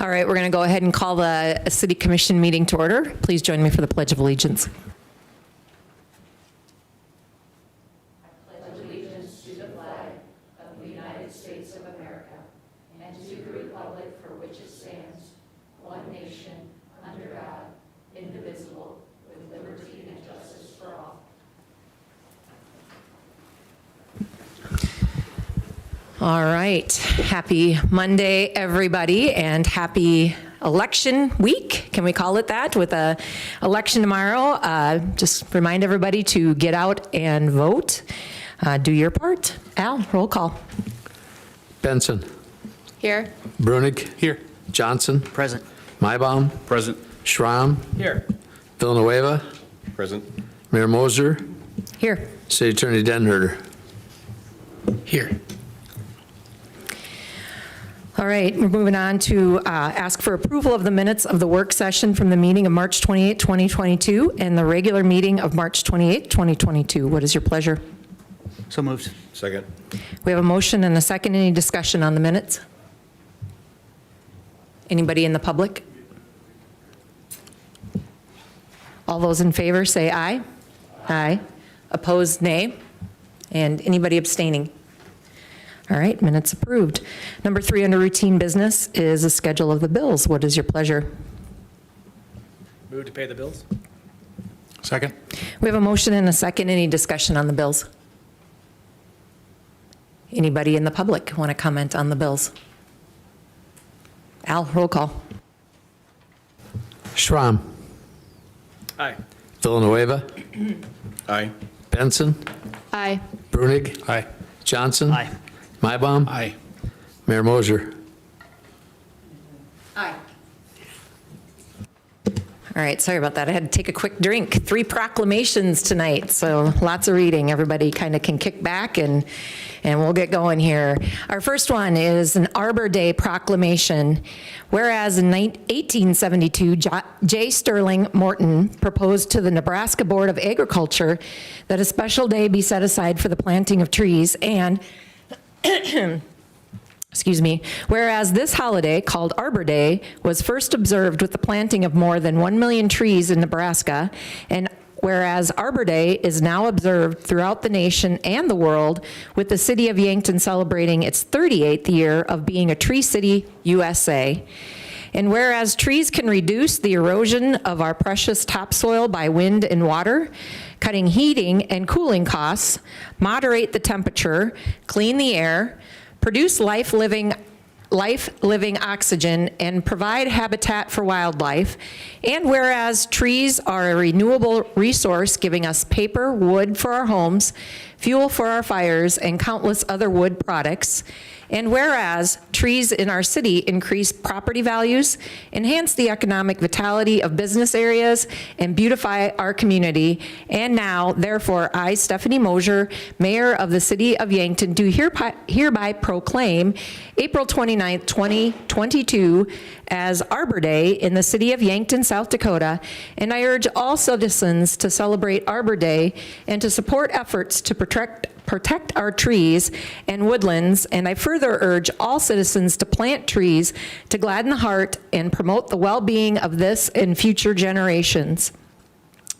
All right, we're going to go ahead and call the City Commission meeting to order. Please join me for the Pledge of Allegiance. All right. Happy Monday, everybody, and happy election week. Can we call it that? With a election tomorrow, just remind everybody to get out and vote. Do your part. Al, roll call. Benson. Here. Brunig. Here. Johnson. Present. Maibaum. Present. Schramm. Here. Villanueva. Present. Mayor Moser. Here. City Attorney Denherter. Here. All right, we're moving on to ask for approval of the minutes of the work session from the meeting of March 28, 2022, and the regular meeting of March 28, 2022. What is your pleasure? So moved. Second. We have a motion and a second. Any discussion on the minutes? Anybody in the public? All those in favor say aye. Aye. Opposed, nay. And anybody abstaining? All right, minutes approved. Number 3 under routine business is a schedule of the bills. What is your pleasure? Move to pay the bills. Second. We have a motion and a second. Any discussion on the bills? Anybody in the public want to comment on the bills? Al, roll call. Schramm. Aye. Villanueva. Aye. Benson. Aye. Brunig. Aye. Johnson. Aye. Maibaum. Aye. Mayor Moser. Aye. All right, sorry about that. I had to take a quick drink. 3 proclamations tonight, so lots of reading. Everybody kind of can kick back and we'll get going here. Our first one is an Arbor Day proclamation. Whereas in 1872, J. Sterling Morton proposed to the Nebraska Board of Agriculture that a special day be set aside for the planting of trees, and excuse me, whereas this holiday, called Arbor Day, was first observed with the planting of more than 1 million trees in Nebraska, and whereas Arbor Day is now observed throughout the nation and the world, with the city of Yankton celebrating its 38th year of being a Tree City, USA. And whereas trees can reduce the erosion of our precious topsoil by wind and water, cutting heating and cooling costs, moderate the temperature, clean the air, produce life-living oxygen, and provide habitat for wildlife. And whereas trees are a renewable resource giving us paper, wood for our homes, fuel for our fires, and countless other wood products. And whereas trees in our city increase property values, enhance the economic vitality of business areas, and beautify our community. And now, therefore, I, Stephanie Moser, Mayor of the City of Yankton, do hereby proclaim April 29th, 2022 as Arbor Day in the city of Yankton, South Dakota. And I urge all citizens to celebrate Arbor Day and to support efforts to protect our trees and woodlands, and I further urge all citizens to plant trees to gladden the heart and promote the well-being of this and future generations.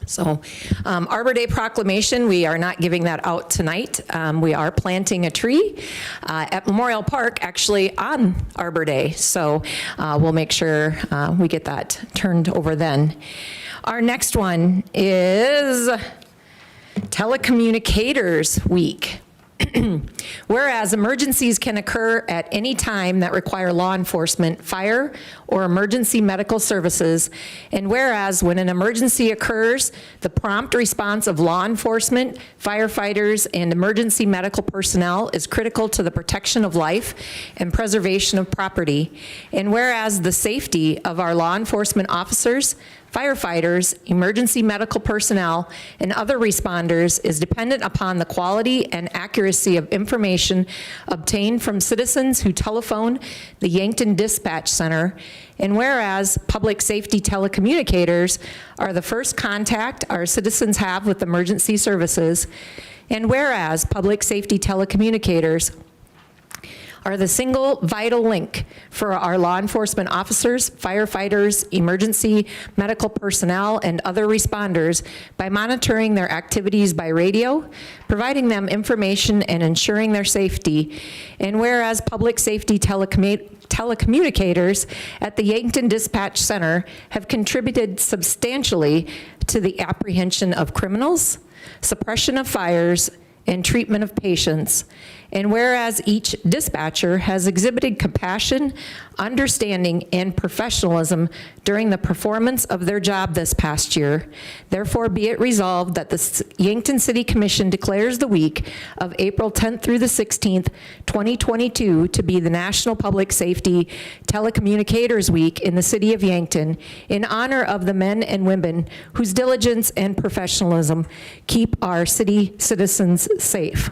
So, Arbor Day proclamation, we are not giving that out tonight. We are planting a tree at Memorial Park, actually on Arbor Day, so we'll make sure we get that turned over then. Our next one is Telecommunicators Week. Whereas emergencies can occur at any time that require law enforcement, fire, or emergency medical services, and whereas when an emergency occurs, the prompt response of law enforcement, firefighters, and emergency medical personnel is critical to the protection of life and preservation of property, and whereas the safety of our law enforcement officers, firefighters, emergency medical personnel, and other responders is dependent upon the quality and accuracy of information obtained from citizens who telephone the Yankton Dispatch Center, and whereas public safety telecommunicators are the first contact our citizens have with emergency services, and whereas public safety telecommunicators are the single vital link for our law enforcement officers, firefighters, emergency medical personnel, and other responders by monitoring their activities by radio, providing them information, and ensuring their safety. And whereas public safety telecommunicators at the Yankton Dispatch Center have contributed substantially to the apprehension of criminals, suppression of fires, and treatment of patients. And whereas each dispatcher has exhibited compassion, understanding, and professionalism during the performance of their job this past year, therefore be it resolved that the Yankton City Commission declares the week of April 10th through the 16th, 2022 to be the National Public Safety Telecommunicators Week in the city of Yankton in honor of the men and women whose diligence and professionalism keep our city citizens safe.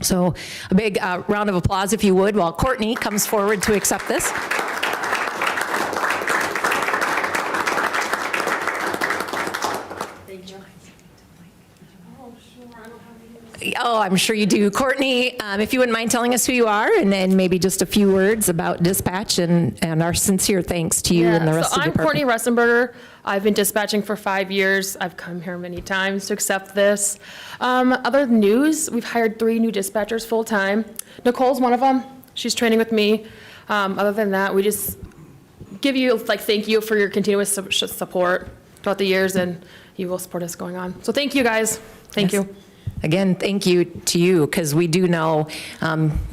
So a big round of applause, if you would, while Courtney comes forward to accept this. Thank you. Oh, I'm sure you do. Courtney, if you wouldn't mind telling us who you are, and then maybe just a few words about dispatch and our sincere thanks to you and the rest of the I'm department. Courtney Ressenberger. I've been dispatching for 5 years. I've come here many times to accept this. Other news, we've hired 3 new dispatchers full-time. Nicole's one of them. She's training with me. Other than that, we just give you, thank you for your continuous support throughout the years, and you will support us going on. So thank you, guys. Thank you. Again, thank you to you, because we do know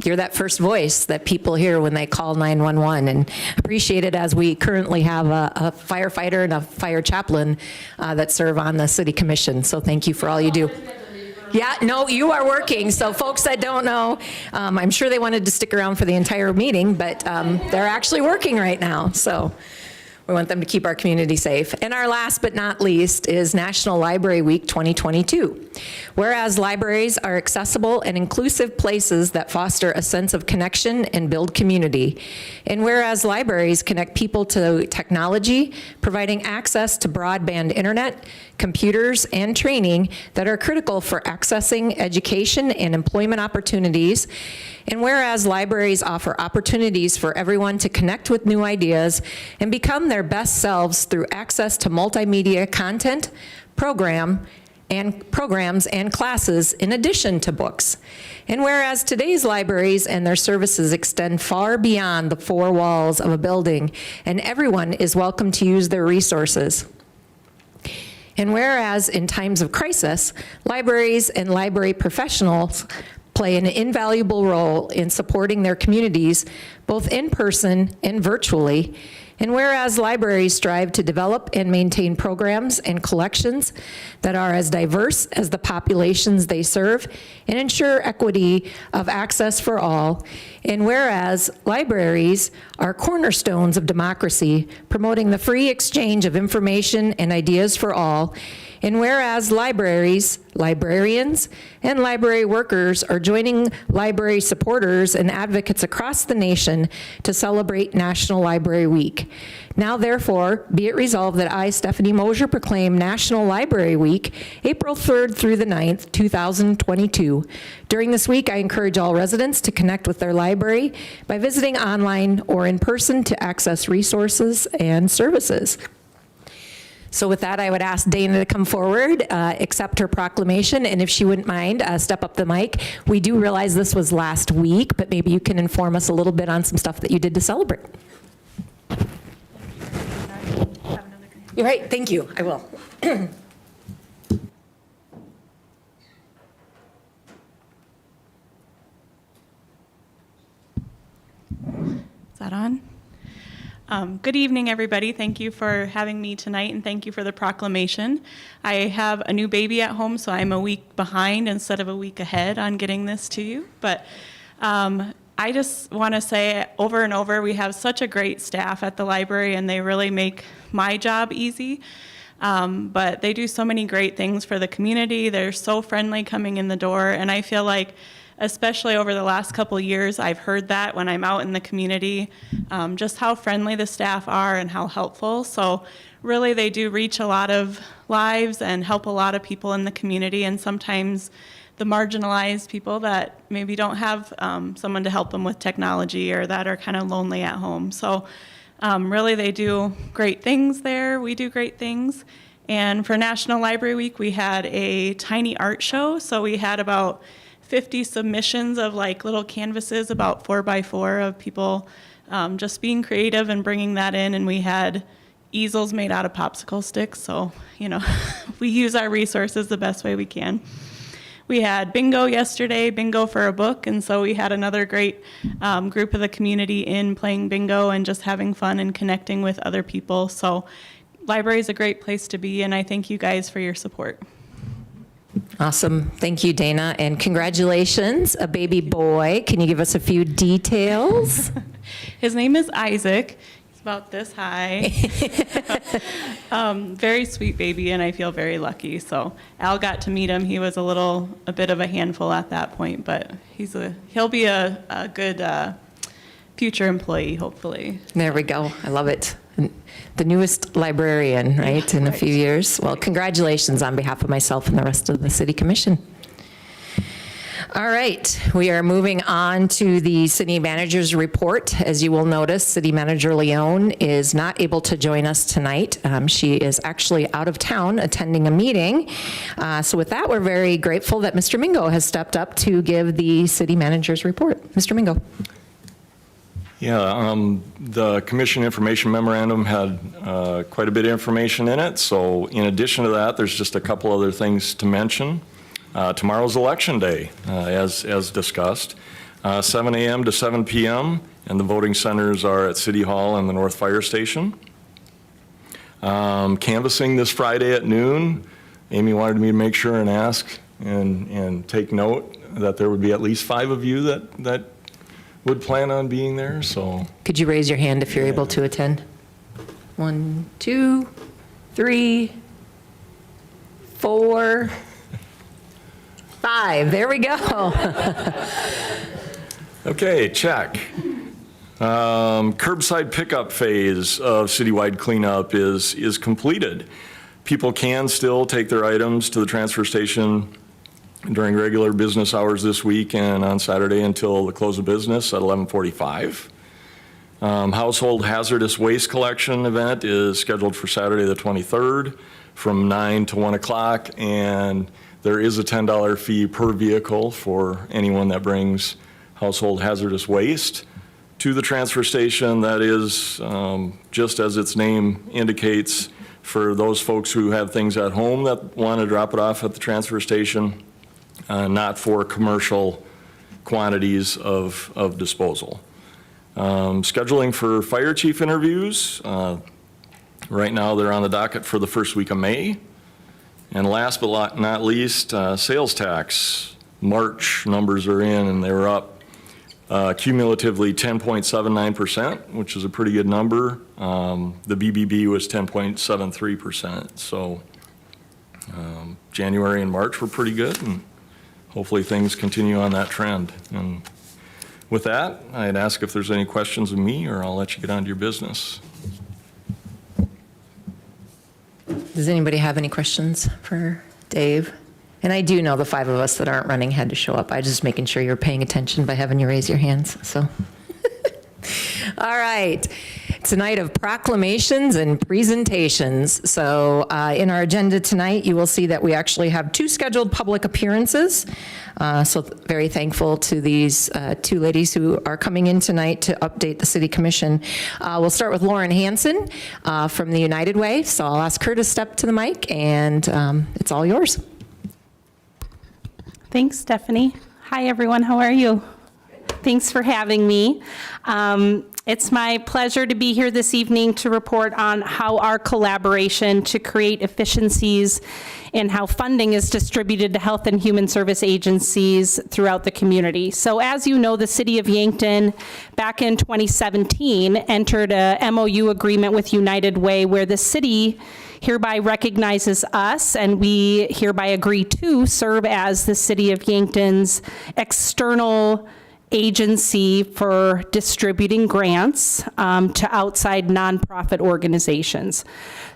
you're that first voice that people hear when they call 911, and appreciate it, as we currently have a firefighter and a fire chaplain that serve on the city commission. So thank you for all you do. Yeah, no, you are working. So folks that don't know, I'm sure they wanted to stick around for the entire meeting, but they're actually working right now. So we want them to keep our community safe. And our last but not least is National Library Week 2022. Whereas libraries are accessible and inclusive places that foster a sense of connection and build community. And whereas libraries connect people to technology, providing access to broadband internet, computers, and training that are critical for accessing education and employment opportunities. And whereas libraries offer opportunities for everyone to connect with new ideas and become their best selves through access to multimedia content, programs and classes in addition to books. And whereas today's libraries and their services extend far beyond the 4 walls of a building, and everyone is welcome to use their resources. And whereas in times of crisis, libraries and library professionals play an invaluable role in supporting their communities, both in person and virtually. And whereas libraries strive to develop and maintain programs and collections that are as diverse as the populations they serve and ensure equity of access for all. And whereas libraries are cornerstones of democracy, promoting the free exchange of information and ideas for all. And whereas libraries, librarians, and library workers are joining library supporters and advocates across the nation to celebrate National Library Week. Now therefore, be it resolved that I, Stephanie Mosier, proclaim National Library Week, April 3rd through the 9th, 2022. During this week, I encourage all residents to connect with their library by visiting online or in person to access resources and services. So with that, I would ask Dana to come forward, accept her proclamation, and if she wouldn't mind, step up the mic. We do realize this was last week, but maybe you can inform us a little bit on some stuff that you did to celebrate. You're right, thank you, I will. Is that on? Good evening, everybody. Thank you for having me tonight, and thank you for the proclamation. I have a new baby at home, so I'm a week behind instead of a week ahead on getting this to you. But I just want to say over and over, we have such a great staff at the library, and they really make my job easy. But they do so many great things for the community. They're so friendly coming in the door, and I feel like especially over the last couple of years, I've heard that when I'm out in the community, just how friendly the staff are and how helpful. So really they do reach a lot of lives and help a lot of people in the community, and sometimes the marginalized people that maybe don't have someone to help them with technology or that are kind of lonely at home. So really they do great things there. We do great things. And for National Library Week, we had a tiny art show. So we had about 50 submissions of like little canvases, about 4x4 of people just being creative and bringing that in. And we had easels made out of popsicle sticks. So, you know, we use our resources the best way we can. We had bingo yesterday, bingo for a book. And so we had another great group of the community in playing bingo and just having fun and connecting with other people. So library is a great place to be. And I thank you guys for your support. Awesome. Thank you, Dana. And congratulations, a baby boy. Can you give us a few details? His name is Isaac. He's about this high. Very sweet baby, and I feel very lucky. So Al got to meet him. He was a bit of a handful at that point, but he'll be a good future employee, hopefully. There we go. I love it. The newest librarian, right, in a few years. Well, congratulations on behalf of myself and the rest of the City Commission. All right, we are moving on to the city manager's report. As you will notice, City Manager Leone is not able to join us tonight. She is actually out of town attending a meeting. So with that, we're very grateful that Mr. Mingo has stepped up to give the city manager's report. Mr. Mingo. Yeah, the commission information memorandum had quite a bit of information in it. So in addition to that, there's just a couple other things to mention. Tomorrow's election day, as discussed, 7 a.m. to 7 p.m., and the voting centers are at City Hall and the North Fire Station. Canvassing this Friday at noon. Amy wanted me to make sure and ask and take note that there would be at least 5 of you that would plan on being there, so. Could you raise your hand if you're able to attend? 1, 2, 3, 4, 5. There we go. Okay, check. Curbside pickup phase of citywide cleanup is completed. People can still take their items to the transfer station during regular business hours this week and on Saturday until the close of business at 11:45. Household hazardous waste collection event is scheduled for Saturday the 23rd from 9 to 1 o'clock, and there is a $10 fee per vehicle for anyone that brings household hazardous waste to the transfer station. That is, just as its name indicates, for those folks who have things at home that want to drop it off at the transfer station, not for commercial quantities of disposal. Scheduling for fire chief interviews. Right now, they're on the docket for the first week of May. And last but not least, sales tax. March numbers are in, and they were up cumulatively 10.79%, which is a pretty good number. The BBB was 10.73%. So January and March were pretty good, and hopefully things continue on that trend. And with that, I'd ask if there's any questions of me, or I'll let you get on to your business. Does anybody have any questions for Dave? And I do know the 5 of us that aren't running had to show up. I just making sure you're paying attention by having you raise your hands, so. All right. It's a night of proclamations and presentations. So in our agenda tonight, you will see that we actually have 2 scheduled public appearances. So very thankful to these 2 ladies who are coming in tonight to update the City Commission. We'll start with Lauren Hansen from the United Way. So I'll ask her to step to the mic, and it's all yours. Thanks, Stephanie. Hi, everyone. How are you? Thanks for having me. It's my pleasure to be here this evening to report on how our collaboration to create efficiencies and how funding is distributed to health and human service agencies throughout the community. So as you know, the City of Yankton back in 2017 entered a MOU agreement with United Way, where the city hereby recognizes us, and we hereby agree to serve as the City of Yankton's external agency for distributing grants to outside nonprofit organizations.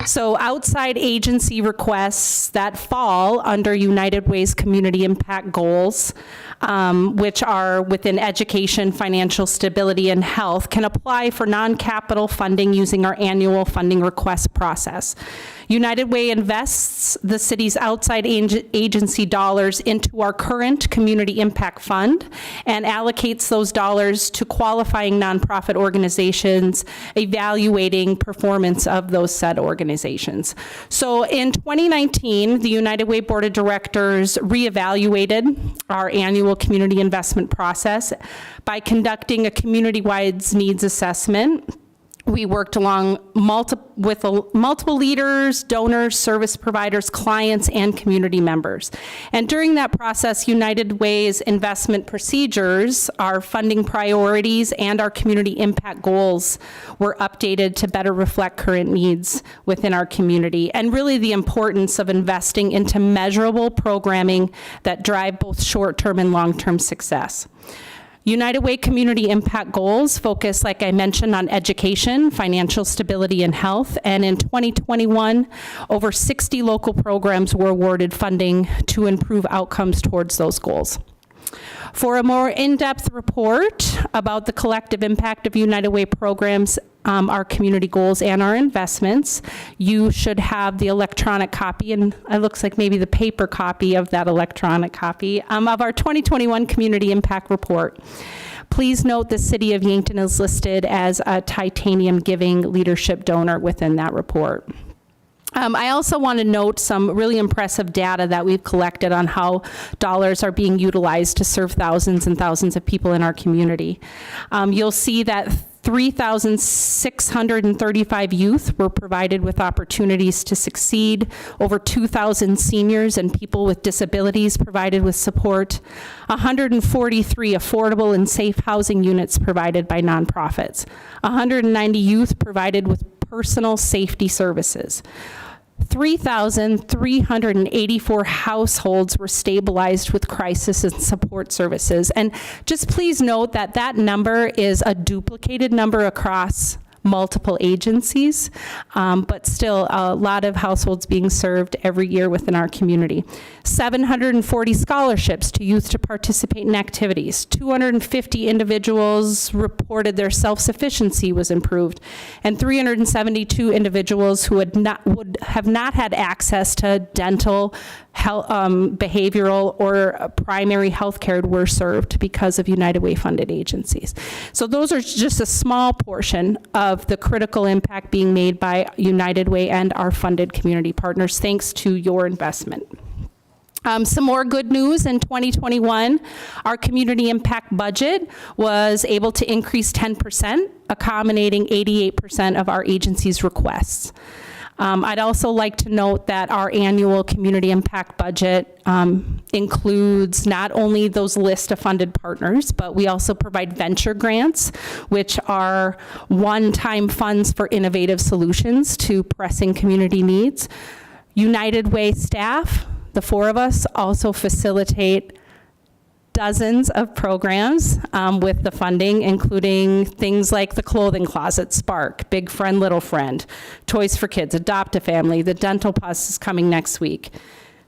So outside agency requests that fall under United Way's community impact goals, which are within education, financial stability, and health, can apply for non-capital funding using our annual funding request process. United Way invests the city's outside agency dollars into our current community impact fund and allocates those dollars to qualifying nonprofit organizations evaluating performance of those said organizations. So in 2019, the United Way Board of Directors reevaluated our annual community investment process by conducting a community-wide needs assessment. We worked along with multiple leaders, donors, service providers, clients, and community members. And during that process, United Way's investment procedures, our funding priorities, and our community impact goals were updated to better reflect current needs within our community, and really the importance of investing into measurable programming that drive both short-term and long-term success. United Way Community Impact Goals focus, like I mentioned, on education, financial stability, and health. And in 2021, over 60 local programs were awarded funding to improve outcomes towards those goals. For a more in-depth report about the collective impact of United Way programs, our community goals, and our investments, you should have the electronic copy, and it looks like maybe the paper copy of that electronic copy, of our 2021 Community Impact Report. Please note the City of Yankton is listed as a Titanium Giving Leadership Donor within that report. I also want to note some really impressive data that we've collected on how dollars are being utilized to serve thousands and thousands of people in our community. You'll see that 3,635 youth were provided with opportunities to succeed, over 2,000 seniors and people with disabilities provided with support, 143 affordable and safe housing units provided by nonprofits, 190 youth provided with personal safety services. 3,384 households were stabilized with crisis and support services. And just please note that that number is a duplicated number across multiple agencies, but still a lot of households being served every year within our community. 740 scholarships to youth to participate in activities. 250 individuals reported their self-sufficiency was improved, and 372 individuals who would have not had access to dental, health, behavioral, or primary health care were served because of United Way funded agencies. So those are just a small portion of the critical impact being made by United Way and our funded community partners, thanks to your investment. Some more good news in 2021, our community impact budget was able to increase 10%, accommodating 88% of our agency's requests. I'd also like to note that our annual community impact budget includes not only those list of funded partners, but we also provide venture grants, which are one-time funds for innovative solutions to pressing community needs. United Way staff, the four of us, also facilitate dozens of programs with the funding, including things like the Clothing Closet, Spark, Big Friend, Little Friend, Toys for Kids, Adopt a Family, the Dental Plus is coming next week.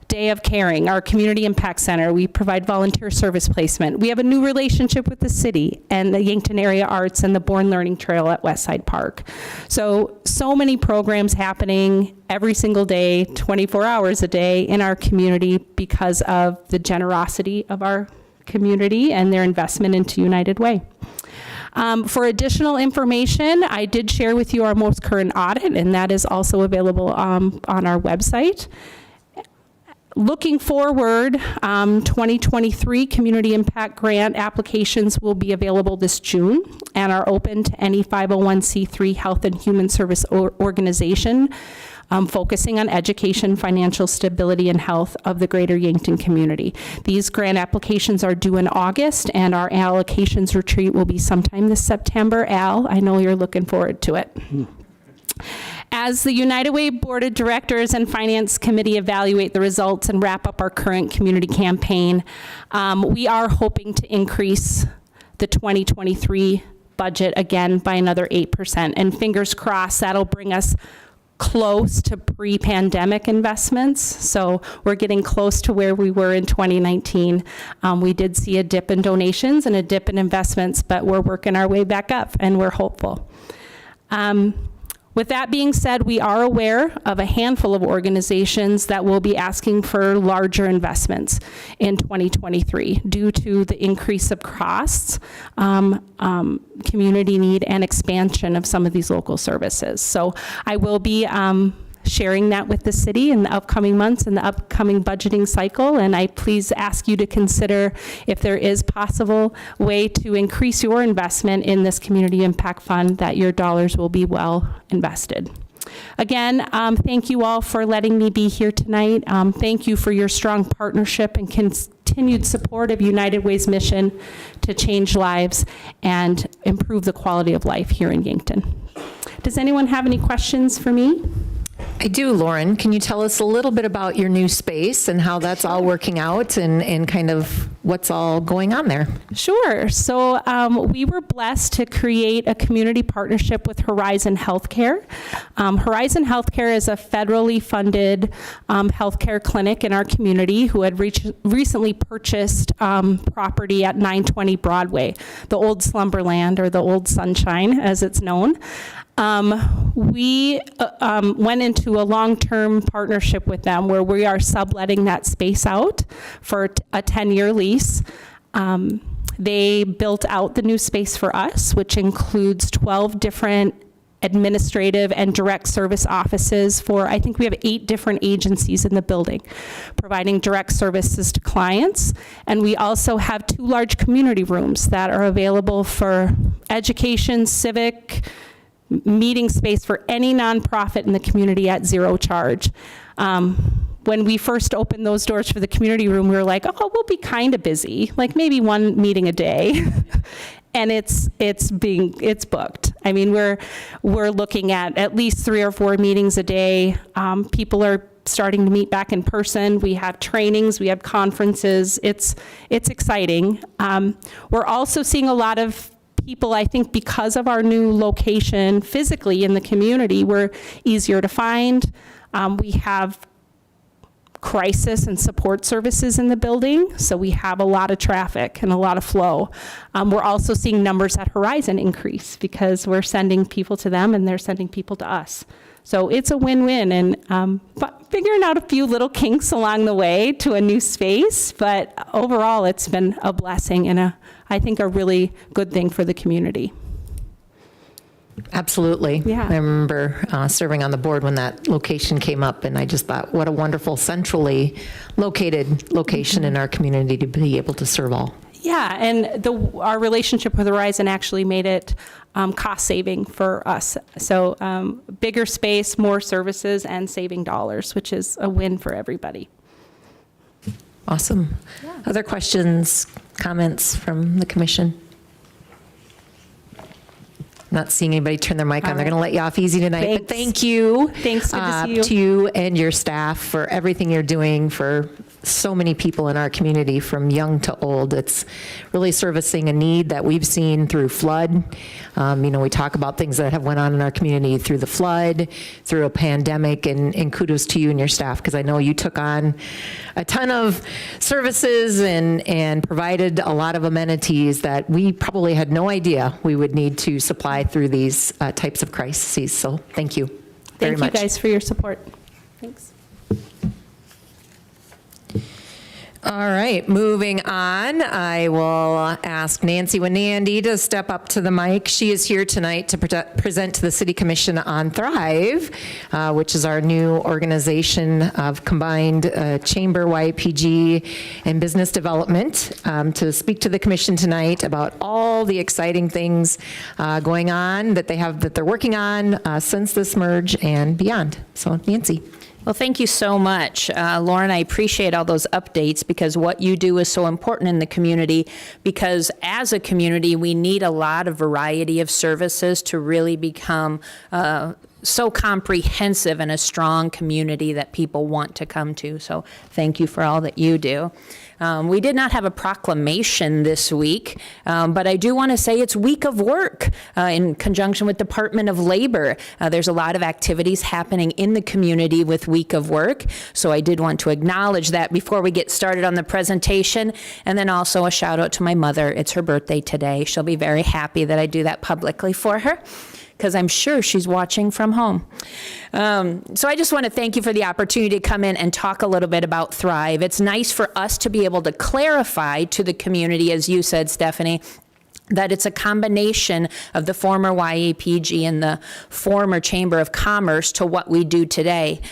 Day of Caring, our Community Impact Center, we provide volunteer service placement. We have a new relationship with the city and the Yankton Area Arts and the Born Learning Trail at Westside Park. So many programs happening every single day, 24 hours a day in our community because of the generosity of our community and their investment into United Way. For additional information, I did share with you our most current audit, and that is also available on our website. Looking forward, 2023 Community Impact Grant applications will be available this June and are open to any 501c3 health and human service organization focusing on education, financial stability, and health of the greater Yankton community. These grant applications are due in August, and our allocations retreat will be sometime this September. Al, I know you're looking forward to it. As the United Way Board of Directors and Finance Committee evaluate the results and wrap up our current community campaign, we are hoping to increase the 2023 budget again by another 8%. And fingers crossed, that'll bring us close to pre-pandemic investments. So we're getting close to where we were in 2019. We did see a dip in donations and a dip in investments, but we're working our way back up and we're hopeful. With that being said, we are aware of a handful of organizations that will be asking for larger investments in 2023 due to the increase of costs, community need, and expansion of some of these local services. So I will be sharing that with the city in the upcoming months and the upcoming budgeting cycle, and I please ask you to consider if there is possible way to increase your investment in this community impact fund, that your dollars will be well invested. Again, thank you all for letting me be here tonight. Thank you for your strong partnership and continued support of United Way's mission to change lives and improve the quality of life here in Yankton. Does anyone have any questions for me? I do, Lauren. Can you tell us a little bit about your new space and how that's all working out and kind of what's all going on there? Sure. So we were blessed to create a community partnership with Horizon Healthcare. Horizon Healthcare is a federally funded healthcare clinic in our community who had recently purchased property at 920 Broadway, the old Slumberland, or the old Sunshine as it's known. We went into a long-term partnership with them where we are subletting that space out for a 10-year lease. They built out the new space for us, which includes 12 different administrative and direct service offices for, I think we have 8 different agencies in the building, providing direct services to clients. And we also have 2 large community rooms that are available for education, civic, meeting space for any nonprofit in the community at 0 charge. When we first opened those doors for the community room, we were like, oh, we'll be kind of busy, like maybe 1 meeting a day. And it's booked. I mean, we're looking at least 3 or 4 meetings a day. People are starting to meet back in person. We have trainings, we have conferences. It's exciting. We're also seeing a lot of people, I think, because of our new location physically in the community, we're easier to find. We have crisis and support services in the building, so we have a lot of traffic and a lot of flow. We're also seeing numbers at Horizon increase because we're sending people to them and they're sending people to us. So it's a win-win, and figuring out a few little kinks along the way to a new space, but overall it's been a blessing and I think a really good thing for the community. Absolutely. Yeah. I remember serving on the board when that location came up, and I just thought, what a wonderful centrally located location in our community to be able to serve all. Yeah, and our relationship with Horizon actually made it cost saving for us. So bigger space, more services, and saving dollars, which is a win for everybody. Awesome. Yeah. Other questions, comments from the commission? Not seeing anybody turn their mic on. They're going to let you off easy tonight. Thanks. But thank you. Thanks. Good to see you. To you and your staff for everything you're doing for so many people in our community, from young to old. It's really servicing a need that we've seen through flood. We talk about things that have went on in our community through the flood, through a pandemic, and kudos to you and your staff, because I know you took on a ton of services and provided a lot of amenities that we probably had no idea we would need to supply through these types of crises. So thank you very much. Thank you guys for your support. Thanks. All right, moving on, I will ask Nancy Winandy to step up to the mic. She is here tonight to present to the City Commission on Thrive, which is our new organization of combined chamber, YPG, and business development, to speak to the commission tonight about all the exciting things going on that they're working on since this merge and beyond. So Nancy. Well, thank you so much. Lauren, I appreciate all those updates, because what you do is so important in the community, because as a community, we need a lot of variety of services to really become so comprehensive and a strong community that people want to come to. So thank you for all that you do. We did not have a proclamation this week, but I do want to say it's Week of Work in conjunction with Department of Labor. There's a lot of activities happening in the community with Week of Work, so I did want to acknowledge that before we get started on the presentation, and then also a shout out to my mother. It's her birthday today. She'll be very happy that I do that publicly for her, because I'm sure she's watching from home. So I just want to thank you for the opportunity to come in and talk a little bit about Thrive. It's nice for us to be able to clarify to the community, as you said, Stephanie, that it's a combination of the former YAPG and the former Chamber of Commerce to what we do today.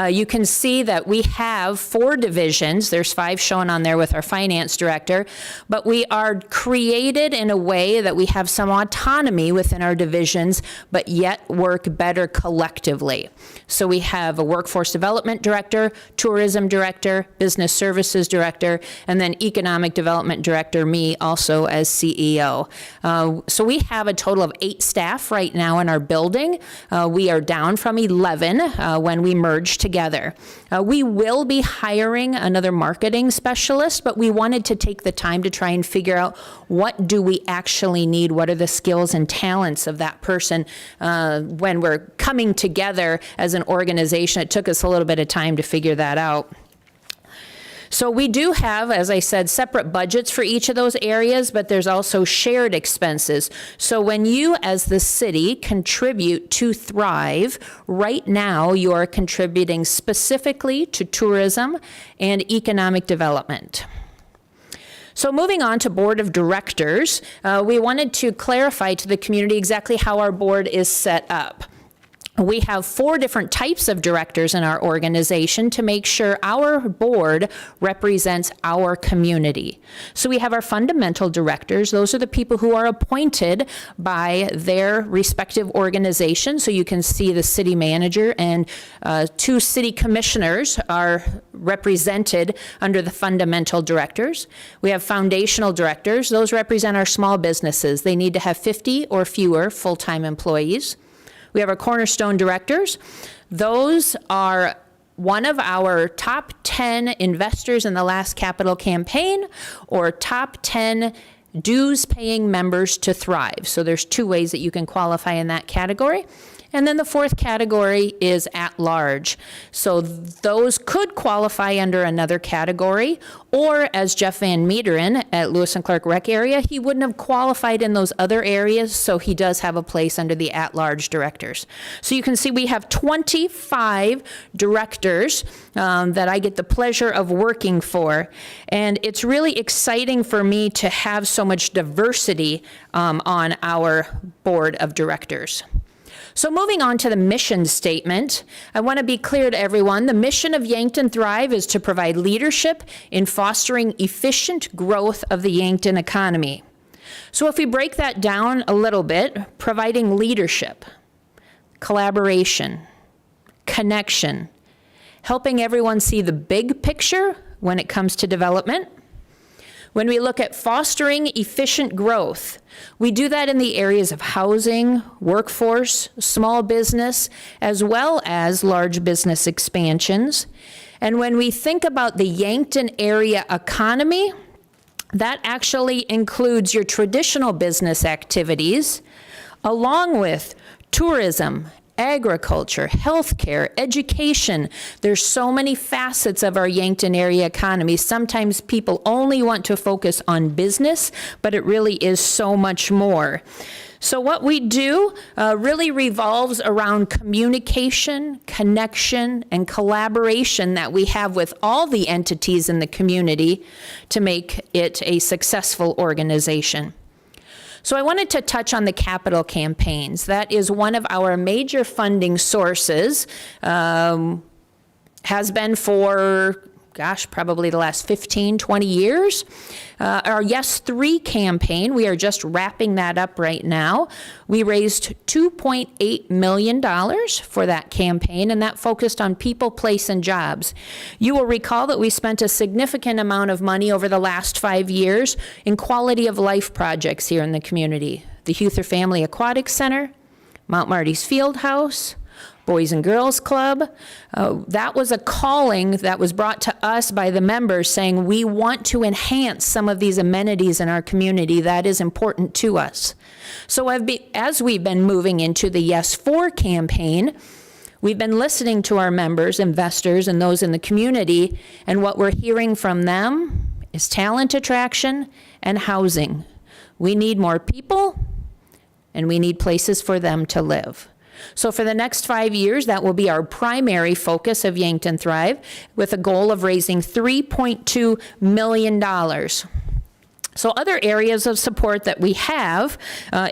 You can see that we have 4 divisions. There's 5 shown on there with our finance director, but we are created in a way that we have some autonomy within our divisions, but yet work better collectively. So we have a workforce development director, tourism director, business services director, and then economic development director, me also as CEO. So we have a total of 8 staff right now in our building. We are down from 11 when we merged together. We will be hiring another marketing specialist, but we wanted to take the time to try and figure out what do we actually need, what are the skills and talents of that person when we're coming together as an organization. It took us a little bit of time to figure that out. So we do have, as I said, separate budgets for each of those areas, but there's also shared expenses. So when you, as the city, contribute to Thrive, right now you are contributing specifically to tourism and economic development. So moving on to Board of Directors, we wanted to clarify to the community exactly how our board is set up. We have 4 different types of directors in our organization to make sure our board represents our community. So we have our fundamental directors. Those are the people who are appointed by their respective organizations. So you can see the city manager and 2 city commissioners are represented under the fundamental directors. We have foundational directors. Those represent our small businesses. They need to have 50 or fewer full-time employees. We have our cornerstone directors. Those are one of our top 10 investors in the last capital campaign or top 10 dues-paying members to Thrive. So there's 2 ways that you can qualify in that category. And then the 4th category is at large. So those could qualify under another category, or as Jeff Van Meeteren at Lewis and Clark Rec area, he wouldn't have qualified in those other areas, so he does have a place under the at-large directors. So you can see we have 25 directors that I get the pleasure of working for, and it's really exciting for me to have so much diversity on our board of directors. So moving on to the mission statement, I want to be clear to everyone, the mission of Yankton Thrive is to provide leadership in fostering efficient growth of the Yankton economy. So if we break that down a little bit, providing leadership, collaboration, connection, helping everyone see the big picture when it comes to development. When we look at fostering efficient growth, we do that in the areas of housing, workforce, small business, as well as large business expansions. And when we think about the Yankton area economy, that actually includes your traditional business activities, along with tourism, agriculture, healthcare, education. There's so many facets of our Yankton area economy. Sometimes people only want to focus on business, but it really is so much more. So what we do really revolves around communication, connection, and collaboration that we have with all the entities in the community to make it a successful organization. So I wanted to touch on the capital campaigns. That is one of our major funding sources, has been for, probably the last 15, 20 years. Our Yes 3 campaign, we are just wrapping that up right now. We raised $2.8 million for that campaign, and that focused on people, place, and jobs. You will recall that we spent a significant amount of money over the last 5 years in quality of life projects here in the community. The Huther Family Aquatic Center, Mount Marty's Field House, Boys and Girls Club. That was a calling that was brought to us by the members saying we want to enhance some of these amenities in our community. That is important to us. So as we've been moving into the Yes For campaign, we've been listening to our members, investors, and those in the community, and what we're hearing from them is talent attraction and housing. We need more people, and we need places for them to live. So for the next 5 years, that will be our primary focus of Yankton Thrive, with a goal of raising $3.2 million. So other areas of support that we have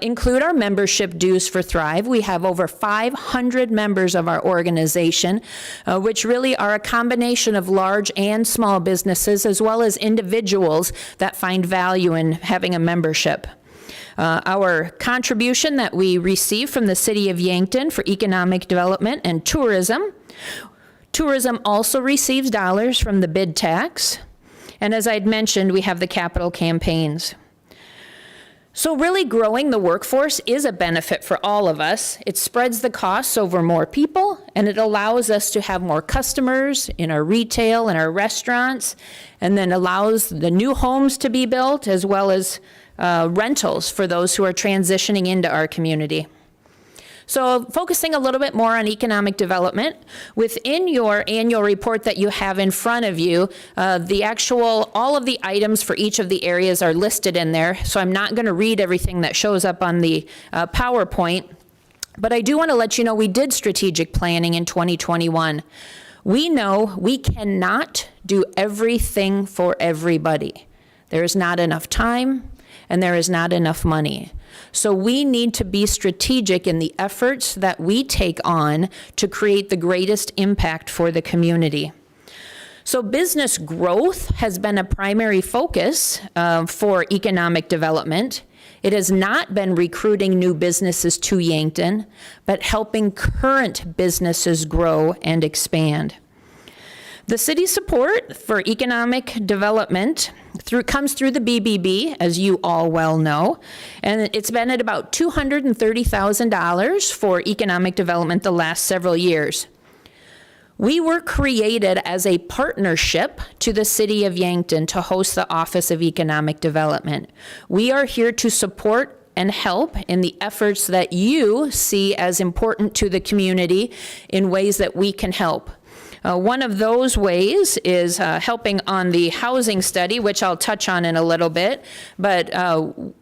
include our membership dues for Thrive. We have over 500 members of our organization, which really are a combination of large and small businesses, as well as individuals that find value in having a membership. Our contribution that we receive from the City of Yankton for economic development and tourism. Tourism also receives dollars from the bid tax. And as I'd mentioned, we have the capital campaigns. So really growing the workforce is a benefit for all of us. It spreads the costs over more people, and it allows us to have more customers in our retail and our restaurants, and then allows the new homes to be built, as well as rentals for those who are transitioning into our community. So focusing a little bit more on economic development, within your annual report that you have in front of you, all of the items for each of the areas are listed in there. So I'm not going to read everything that shows up on the PowerPoint, but I do want to let you know we did strategic planning in 2021. We know we cannot do everything for everybody. There is not enough time, and there is not enough money. So we need to be strategic in the efforts that we take on to create the greatest impact for the community. So business growth has been a primary focus for economic development. It has not been recruiting new businesses to Yankton, but helping current businesses grow and expand. The city's support for economic development comes through the BBB, as you all well know, and it's been at about $230,000 for economic development the last several years. We were created as a partnership to the City of Yankton to host the Office of Economic Development. We are here to support and help in the efforts that you see as important to the community in ways that we can help. One of those ways is helping on the housing study, which I'll touch on in a little bit, but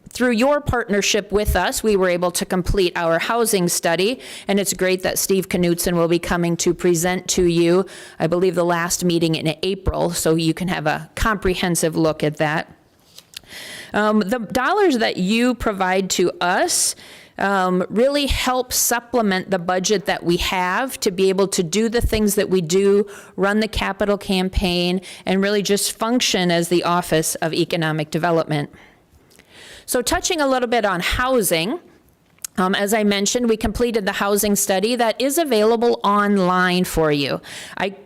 through your partnership with us, we were able to complete our housing study, and it's great that Steve Knutson will be coming to present to you, I believe, the last meeting in April, so you can have a comprehensive look at that. The dollars that you provide to us really help supplement the budget that we have to be able to do the things that we do, run the capital campaign, and really just function as the Office of Economic Development. So touching a little bit on housing, as I mentioned, we completed the housing study that is available online for you. I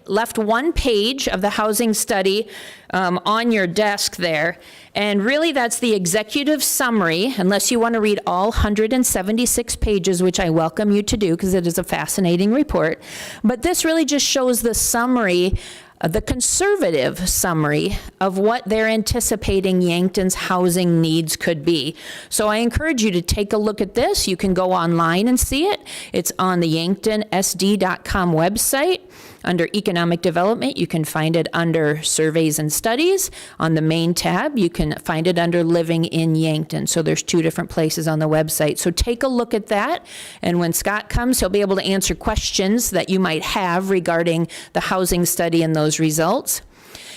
left one page of the housing study on your desk there, and really that's the executive summary, unless you want to read all 176 pages, which I welcome you to do because it is a fascinating report. But this really just shows the summary, the conservative summary of what they're anticipating Yankton's housing needs could be. So I encourage you to take a look at this. You can go online and see it. It's on the yanktonsd.com website. Under Economic Development, you can find it under Surveys and Studies. On the main tab, you can find it under Living in Yankton. So there's two different places on the website. So take a look at that, and when Scott comes, he'll be able to answer questions that you might have regarding the housing study and those results.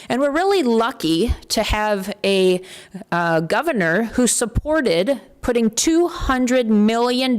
And we're really lucky to have a governor who supported putting $200 million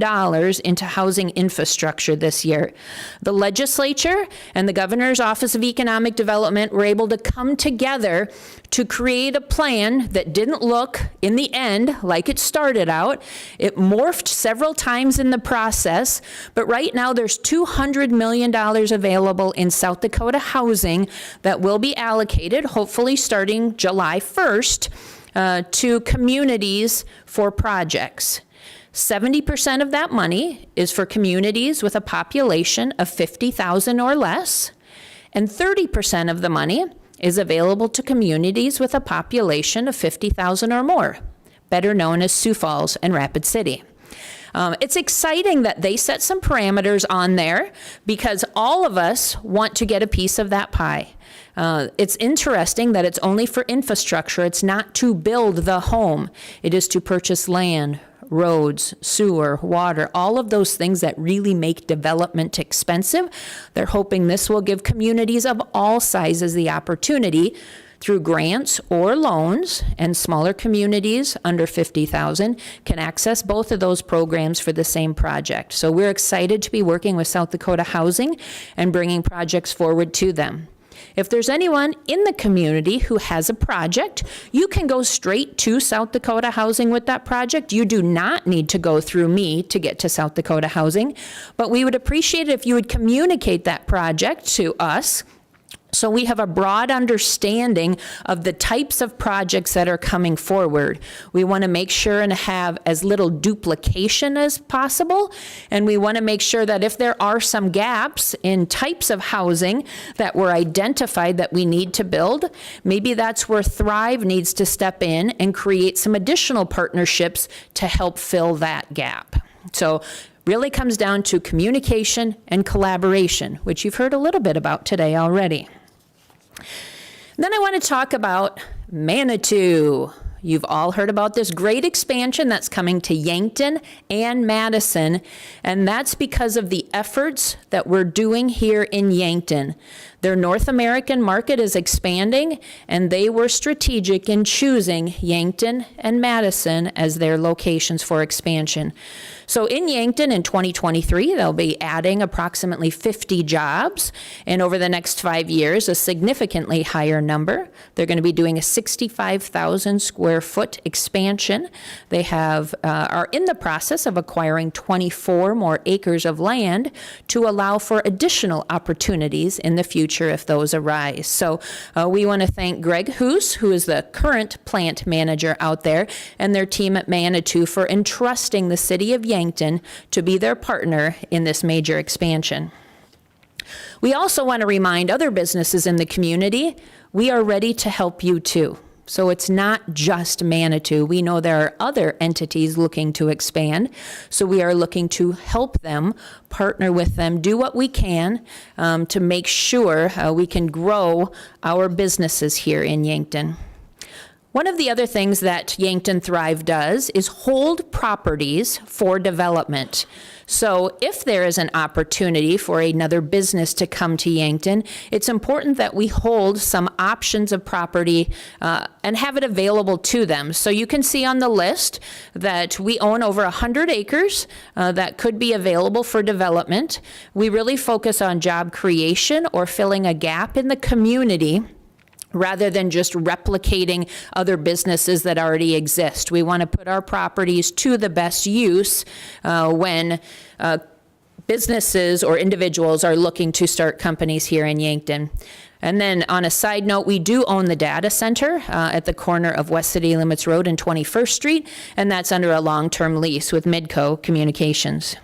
into housing infrastructure this year. The legislature and the governor's Office of Economic Development were able to come together to create a plan that didn't look, in the end, like it started out. It morphed several times in the process, but right now there's $200 million available in South Dakota housing that will be allocated, hopefully starting July 1st, to communities for projects. 70% of that money is for communities with a population of 50,000 or less, and 30% of the money is available to communities with a population of 50,000 or more, better known as Sioux Falls and Rapid City. It's exciting that they set some parameters on there because all of us want to get a piece of that pie. It's interesting that it's only for infrastructure. It's not to build the home. It is to purchase land, roads, sewer, water, all of those things that really make development expensive. They're hoping this will give communities of all sizes the opportunity through grants or loans, and smaller communities under 50,000 can access both of those programs for the same project. So we're excited to be working with South Dakota Housing and bringing projects forward to them. If there's anyone in the community who has a project, you can go straight to South Dakota Housing with that project. You do not need to go through me to get to South Dakota Housing, but we would appreciate it if you would communicate that project to us so we have a broad understanding of the types of projects that are coming forward. We want to make sure and have as little duplication as possible, and we want to make sure that if there are some gaps in types of housing that were identified that we need to build, maybe that's where Thrive needs to step in and create some additional partnerships to help fill that gap. So really comes down to communication and collaboration, which you've heard a little bit about today already. Then I want to talk about Manitou. You've all heard about this great expansion that's coming to Yankton and Madison, and that's because of the efforts that we're doing here in Yankton. Their North American market is expanding, and they were strategic in choosing Yankton and Madison as their locations for expansion. So in Yankton in 2023, they'll be adding approximately 50 jobs, and over the next 5 years, a significantly higher number. They're going to be doing a 65,000 square foot expansion. They are in the process of acquiring 24 more acres of land to allow for additional opportunities in the future if those arise. So we want to thank Greg Hoos, who is the current plant manager out there, and their team at Manitou for entrusting the city of Yankton to be their partner in this major expansion. We also want to remind other businesses in the community, we are ready to help you too. So it's not just Manitou. We know there are other entities looking to expand, so we are looking to help them, partner with them, do what we can to make sure we can grow our businesses here in Yankton. One of the other things that Yankton Thrive does is hold properties for development. So if there is an opportunity for another business to come to Yankton, it's important that we hold some options of property and have it available to them. So you can see on the list that we own over 100 acres that could be available for development. We really focus on job creation or filling a gap in the community, rather than just replicating other businesses that already exist. We want to put our properties to the best use when businesses or individuals are looking to start companies here in Yankton. And then on a side note, we do own the data center at the corner of West City Limits Road and 21st Street, and that's under a long-term lease with Midco Communications.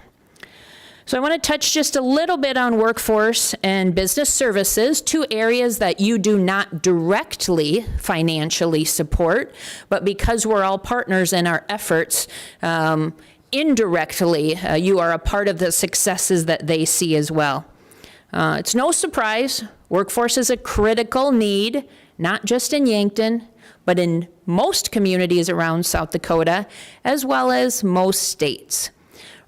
So I want to touch just a little bit on workforce and business services, two areas that you do not directly financially support, but because we're all partners in our efforts, indirectly, you are a part of the successes that they see as well. It's no surprise, workforce is a critical need, not just in Yankton, but in most communities around South Dakota, as well as most states.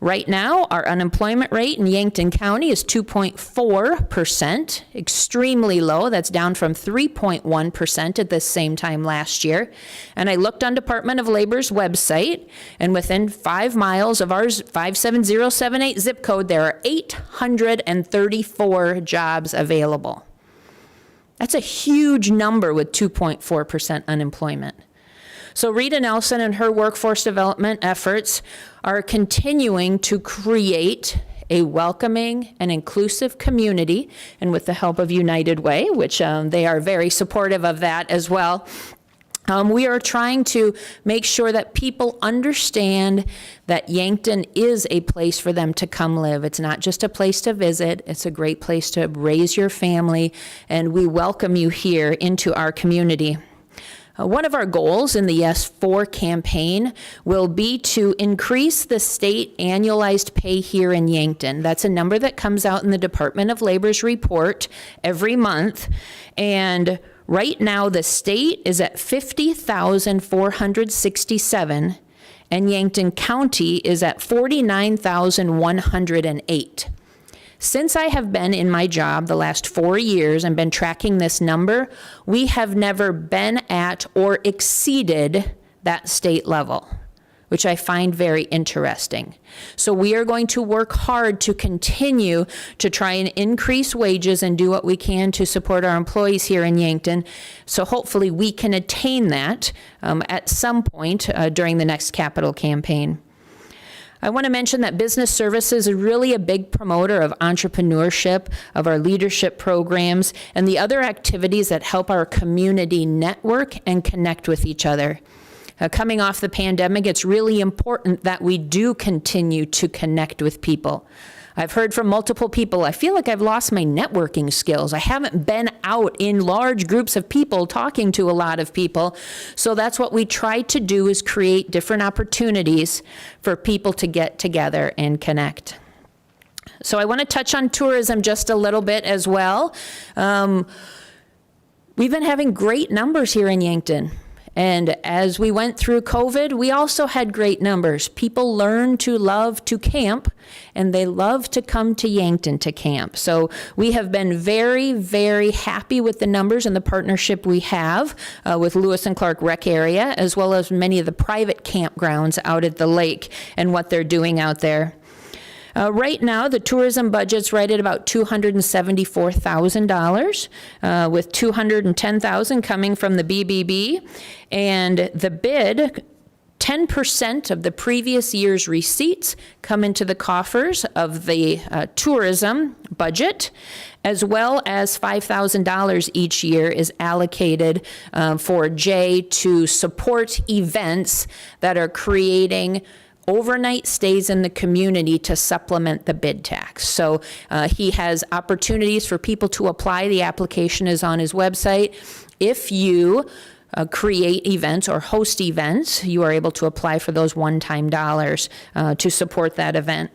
Right now, our unemployment rate in Yankton County is 2.4%, extremely low. That's down from 3.1% at the same time last year. And I looked on Department of Labor's website, and within 5 miles of our 57078 zip code, there are 834 jobs available. That's a huge number with 2.4% unemployment. So Rita Nelson and her workforce development efforts are continuing to create a welcoming and inclusive community, and with the help of United Way, which they are very supportive of that as well. We are trying to make sure that people understand that Yankton is a place for them to come live. It's not just a place to visit, it's a great place to raise your family, and we welcome you here into our community. One of our goals in the Yes 4 campaign will be to increase the state annualized pay here in Yankton. That's a number that comes out in the Department of Labor's report every month. And right now, the state is at $50,467, and Yankton County is at $49,108. Since I have been in my job the last 4 years and been tracking this number, we have never been at or exceeded that state level, which I find very interesting. So we are going to work hard to continue to try and increase wages and do what we can to support our employees here in Yankton. So hopefully we can attain that at some point during the next capital campaign. I want to mention that business services is really a big promoter of entrepreneurship, of our leadership programs, and the other activities that help our community network and connect with each other. Coming off the pandemic, it's really important that we do continue to connect with people. I've heard from multiple people, I feel like I've lost my networking skills. I haven't been out in large groups of people talking to a lot of people. So that's what we try to do, is create different opportunities for people to get together and connect. So I want to touch on tourism just a little bit as well. We've been having great numbers here in Yankton. And as we went through COVID, we also had great numbers. People learned to love to camp, and they love to come to Yankton to camp. So we have been very, very happy with the numbers and the partnership we have with Lewis and Clark Rec Area, as well as many of the private campgrounds out at the lake and what they're doing out there. Right now, the tourism budget's right at about $274,000, with $210,000 coming from the BBB, and the bid, 10% of the previous year's receipts come into the coffers of the tourism budget, as well as $5,000 each year is allocated for Jay to support events that are creating overnight stays in the community to supplement the bid tax. So he has opportunities for people to apply. The application is on his website. If you create events or host events, you are able to apply for those one-time dollars to support that event.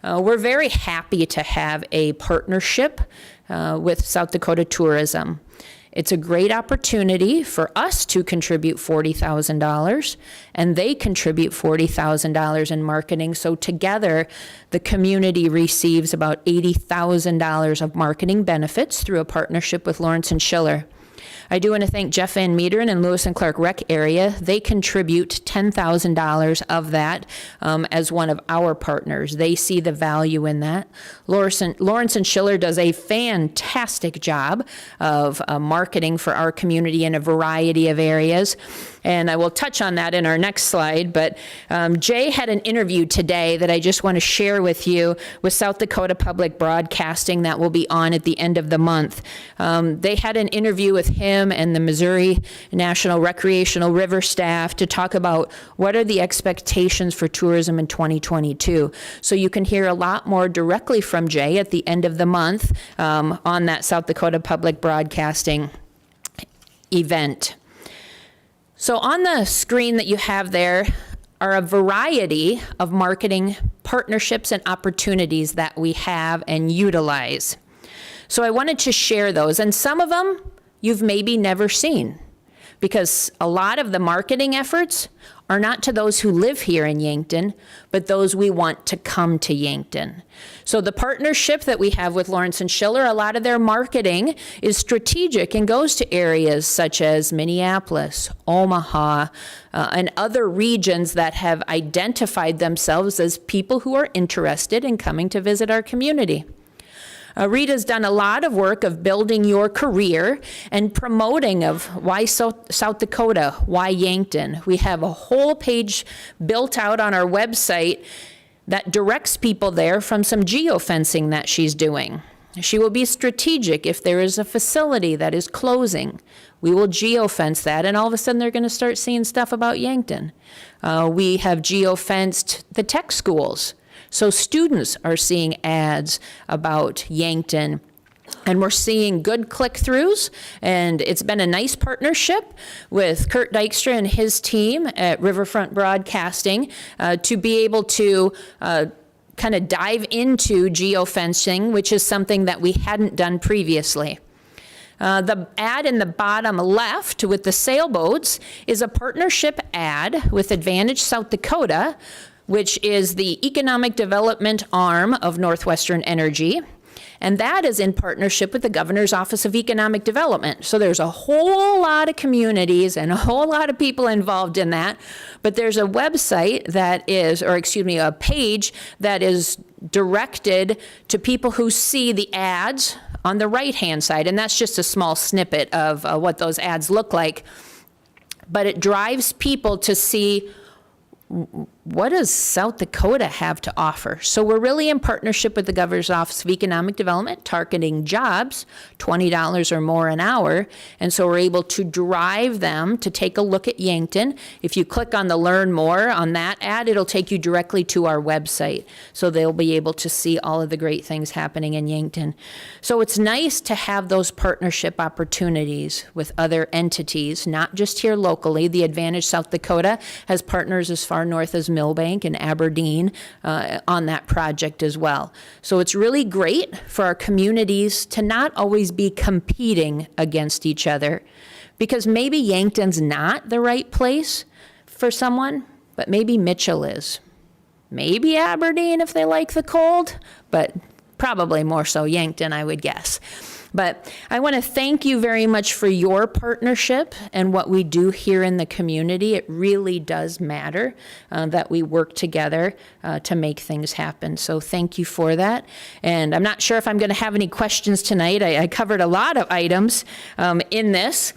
We're very happy to have a partnership with South Dakota Tourism. It's a great opportunity for us to contribute $40,000, and they contribute $40,000 in marketing. So together, the community receives about $80,000 of marketing benefits through a partnership with Lawrence and Schiller. I do want to thank Jeff Van Meeteren and Lewis and Clark Rec Area. They contribute $10,000 of that as one of our partners. They see the value in that. Lawrence and Schiller does a fantastic job of marketing for our community in a variety of areas. And I will touch on that in our next slide. But Jay had an interview today that I just want to share with you with South Dakota Public Broadcasting that will be on at the end of the month. They had an interview with him and the Missouri National Recreational River staff to talk about what are the expectations for tourism in 2022. So you can hear a lot more directly from Jay at the end of the month on that South Dakota Public Broadcasting event. So on the screen that you have there are a variety of marketing partnerships and opportunities that we have and utilize. So I wanted to share those, and some of them you've maybe never seen, because a lot of the marketing efforts are not to those who live here in Yankton, but those we want to come to Yankton. So the partnership that we have with Lawrence and Schiller, a lot of their marketing is strategic and goes to areas such as Minneapolis, Omaha, and other regions that have identified themselves as people who are interested in coming to visit our community. Rita's done a lot of work of building your career and promoting of why South Dakota, why Yankton. We have a whole page built out on our website that directs people there from some geofencing that she's doing. She will be strategic if there is a facility that is closing. We will geofence that, and all of a sudden they're going to start seeing stuff about Yankton. We have geofenced the tech schools, so students are seeing ads about Yankton. And we're seeing good click-throughs, and it's been a nice partnership with Kurt Dykstra and his team at Riverfront Broadcasting to be able to kind of dive into geofencing, which is something that we hadn't done previously. The ad in the bottom left with the sailboats is a partnership ad with Advantage South Dakota, which is the economic development arm of Northwestern Energy. And that is in partnership with the Governor's Office of Economic Development. So there's a whole lot of communities and a whole lot of people involved in that. But there's a website that is, or excuse me, a page that is directed to people who see the ads on the right-hand side. And that's just a small snippet of what those ads look like. But it drives people to see, what does South Dakota have to offer? So we're really in partnership with the Governor's Office of Economic Development, targeting jobs, $20 or more an hour. And so we're able to drive them to take a look at Yankton. If you click on the Learn More on that ad, it'll take you directly to our website. So they'll be able to see all of the great things happening in Yankton. So it's nice to have those partnership opportunities with other entities, not just here locally. The Advantage South Dakota has partners as far north as Millbank and Aberdeen on that project as well. So it's really great for our communities to not always be competing against each other, because maybe Yankton's not the right place for someone, but maybe Mitchell is. Maybe Aberdeen if they like the cold, but probably more so Yankton, I would guess. But I want to thank you very much for your partnership and what we do here in the community. It really does matter that we work together to make things happen. So thank you for that. And I'm not sure if I'm going to have any questions tonight. I covered a lot of items in this.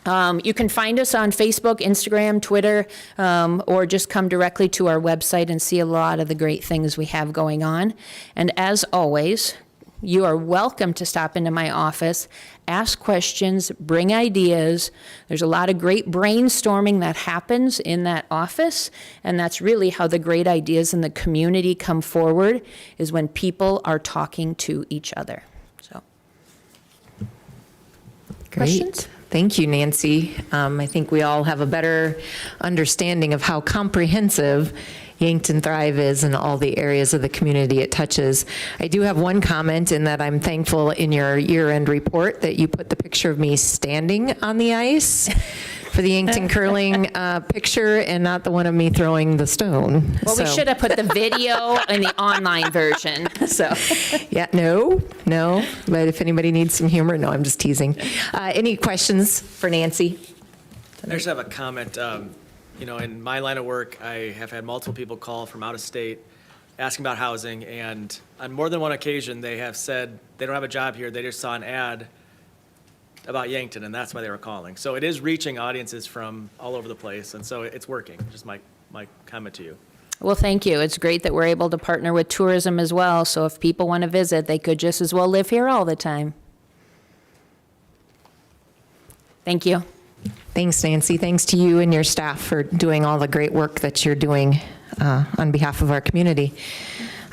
You can find us on Facebook, Instagram, Twitter, or just come directly to our website and see a lot of the great things we have going on. And as always, you are welcome to stop into my office, ask questions, bring ideas. There's a lot of great brainstorming that happens in that office, and that's really how the great ideas in the community come forward, is when people are talking to each other. So, questions? Thank you, Nancy. I think we all have a better understanding of how comprehensive Yankton Thrive is and all the areas of the community it touches. I do have one comment in that I'm thankful in your year-end report that you put the picture of me standing on the ice for the Yankton curling picture and not the one of me throwing the stone. Well, we should have put the video in the online version, so. Yeah, no, but if anybody needs some humor, no, I'm just teasing. Any questions for Nancy? I just have a comment. In my line of work, I have had multiple people call from out of state asking about housing, and on more than one occasion, they have said they don't have a job here, they just saw an ad about Yankton, and that's why they were calling. So it is reaching audiences from all over the place, and so it's working. Just my comment to you. Well, thank you. It's great that we're able to partner with tourism as well, so if people want to visit, they could just as well live here all the time. Thank you. Thanks, Nancy. Thanks to you and your staff for doing all the great work that you're doing on behalf of our community.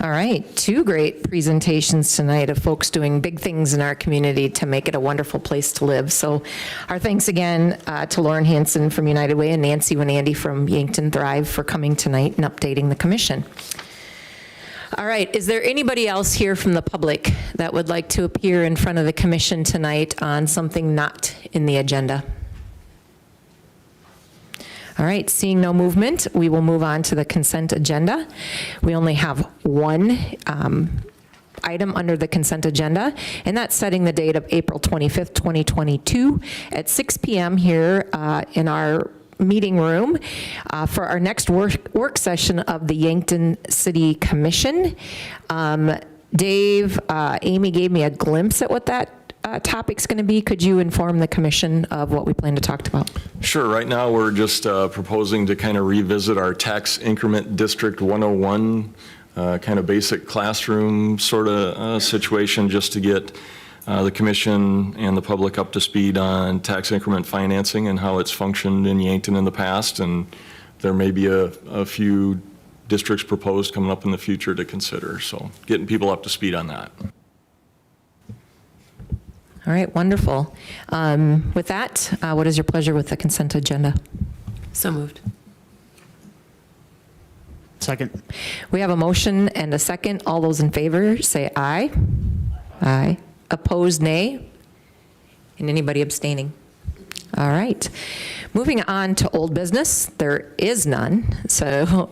All right, 2 great presentations tonight of folks doing big things in our community to make it a wonderful place to live. So our thanks again to Lauren Hansen from United Way and Nancy Winandy from Yankton Thrive for coming tonight and updating the commission. All right, is there anybody else here from the public that would like to appear in front of the commission tonight on something not in the agenda? All right, seeing no movement, we will move on to the consent agenda. We only have one item under the consent agenda, and that's setting the date of April 25th, 2022 at 6 p.m. here in our meeting room for our next work session of the Yankton City Commission. Dave, Amy gave me a glimpse at what that topic's going to be, could you inform the commission of what we plan to talk about? Sure. Right now, we're just proposing to kind of revisit our tax increment District 101 kind of basic classroom sort of situation, just to get the commission and the public up to speed on tax increment financing and how it's functioned in Yankton in the past. And there may be a few districts proposed coming up in the future to consider. So getting people up to speed on that. All right, wonderful. With that, what is your pleasure with the consent agenda? So moved. Second. We have a motion and a second. All those in favor, say aye. Aye. Opposed, nay. And anybody abstaining? All right. Moving on to old business, there is none. So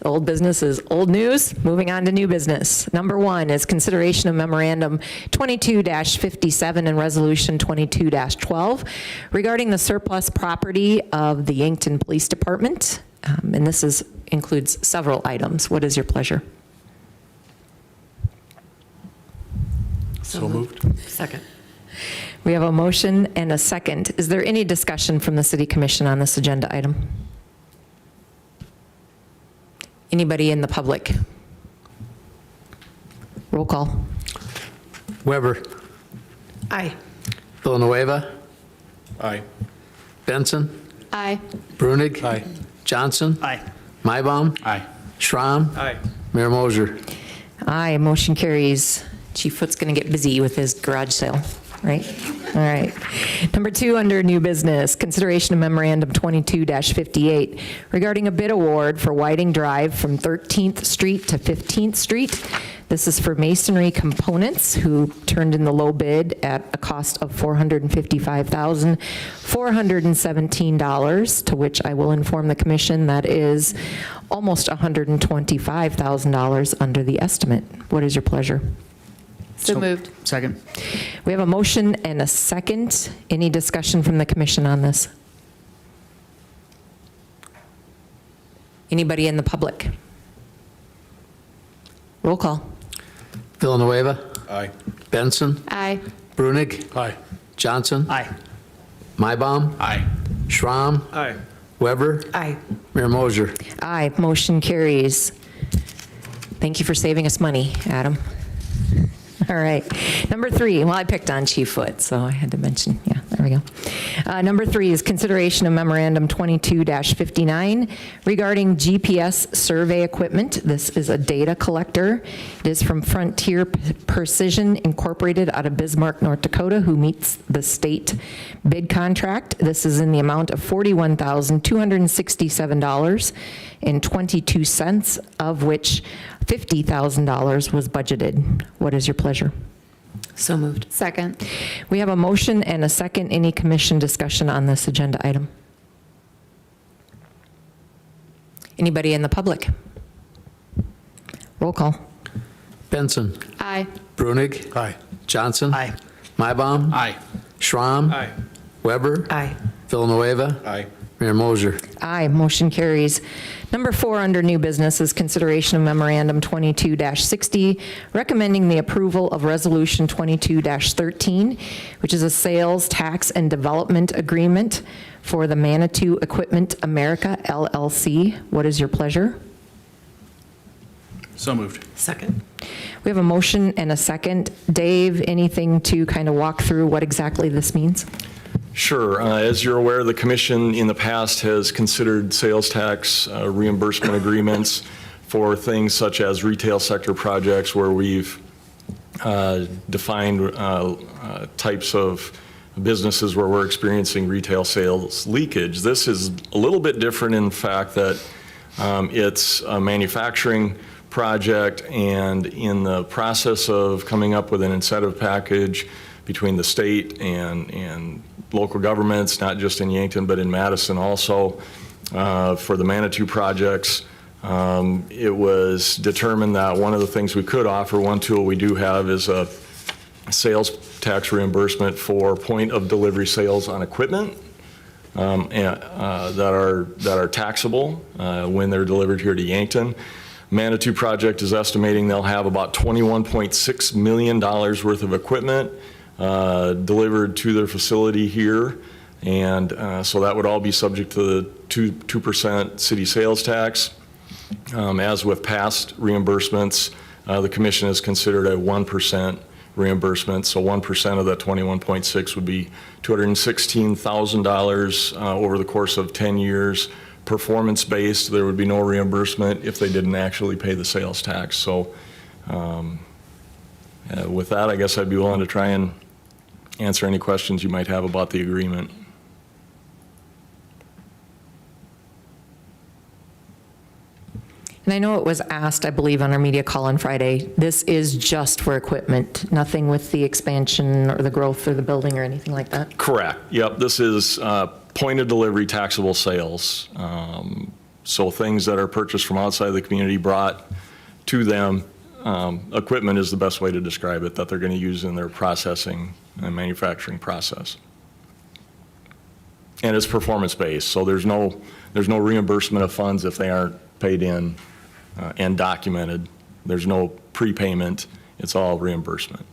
old business is old news. Moving on to new business. Number one is consideration of memorandum 22-57 and resolution 22-12 regarding the surplus property of the Yankton Police Department. And this includes several items. What is your pleasure? So moved. Second. We have a motion and a second. Is there any discussion from the City Commission on this agenda item? Anybody in the public? Roll call. Weber. Aye. Villanueva. Aye. Benson. Aye. Brunig. Aye. Johnson. Aye. Mybom. Aye. Schramm. Aye. Mayor Moser. Aye, motion carries. Chief Foot's going to get busy with his garage sale, right? All right. Number two, under new business, consideration of memorandum 22-58 regarding a bid award for widening drive from 13th Street to 15th Street. This is for masonry components, who turned in the low bid at a cost of $455,417, to which I will inform the commission that is almost $125,000 under the estimate. What is your pleasure? So moved. Second. We have a motion and a second. Any discussion from the commission on this? Anybody in the public? Roll call. Villanueva. Aye. Benson. Aye. Brunig. Aye. Johnson. Aye. Mybom. Aye. Schramm. Aye. Weber. Aye. Mayor Moser. Aye, motion carries. Thank you for saving us money, Adam. All right. Number three, well, I picked on Chief Foot, so I had to mention, yeah, there we go. Number three is consideration of memorandum 22-59 regarding GPS survey equipment. This is a data collector. It is from Frontier Precision Incorporated out of Bismarck, North Dakota, who meets the state bid contract. This is in the amount of $41,267.22, of which $50,000 was budgeted. What is your pleasure? So moved. Second. We have a motion and a second. Any commission discussion on this agenda item? Anybody in the public? Roll call. Benson. Aye. Brunig. Aye. Johnson. Aye. Mybom. Aye. Schramm. Aye. Weber. Aye. Villanueva. Aye. Mayor Moser. Aye, motion carries. Number four under new business is consideration of memorandum 22-60, recommending the approval of resolution 22-13, which is a sales tax and development agreement for the Manitou Equipment America LLC. What is your pleasure? So moved. Second. We have a motion and a second. Dave, anything to kind of walk through what exactly this means? Sure. As you're aware, the commission in the past has considered sales tax reimbursement agreements for things such as retail sector projects where we've defined types of businesses where we're experiencing retail sales leakage. This is a little bit different in the fact that it's a manufacturing project, and in the process of coming up with an incentive package between the state and local governments, not just in Yankton, but in Madison also, for the Manitou projects, it was determined that one of the things we could offer, one tool we do have, is a sales tax reimbursement for point of delivery sales on equipment that are taxable when they're delivered here to Yankton. Manitou project is estimating they'll have about $21.6 million worth of equipment delivered to their facility here. And so that would all be subject to the 2% city sales tax. As with past reimbursements, the commission has considered a 1% reimbursement. So 1% of that 21.6 would be $216,000 over the course of 10 years. Performance-based, there would be no reimbursement if they didn't actually pay the sales tax. So with that, I guess I'd be willing to try and answer any questions you might have about the agreement. And I know it was asked, I believe, on our media call on Friday, this is just for equipment, nothing with the expansion or the growth or the building or anything like that? Correct. Yep, this is point of delivery taxable sales. So things that are purchased from outside the community brought to them. Equipment is the best way to describe it, that they're going to use in their processing and manufacturing process. And it's performance-based, so there's no reimbursement of funds if they aren't paid in and documented. There's no prepayment. It's all reimbursement.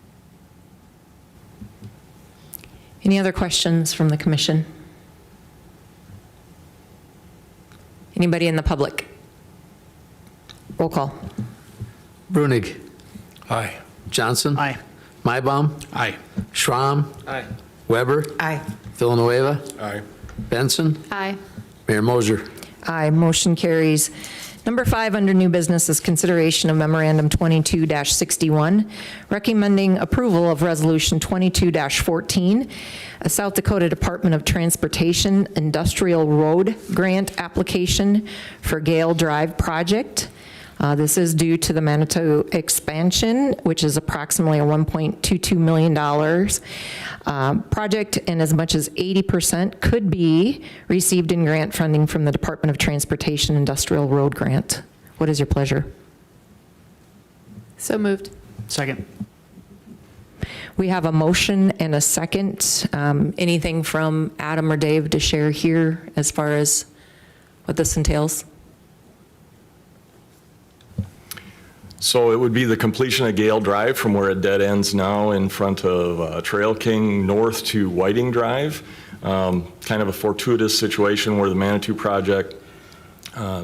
Any other questions from the commission? Anybody in the public? Roll call. Brunig. Aye. Johnson. Aye. Mybom. Aye. Schramm. Aye. Weber. Aye. Villanueva. Aye. Benson. Aye. Mayor Moser. Aye, motion carries. Number 5 under new business is consideration of memorandum 22-61, recommending approval of resolution 22-14, a South Dakota Department of Transportation Industrial Road Grant application for Gale Drive project. This is due to the Manitou expansion, which is approximately a $1.22 million project, and as much as 80% could be received in grant funding from the Department of Transportation Industrial Road Grant. What is your pleasure? So moved. Second. We have a motion and a second. Anything from Adam or Dave to share here as far as what this entails? So it would be the completion of Gale Drive from where it dead ends now in front of Trail King north to Whiting Drive. Kind of a fortuitous situation where the Manitou project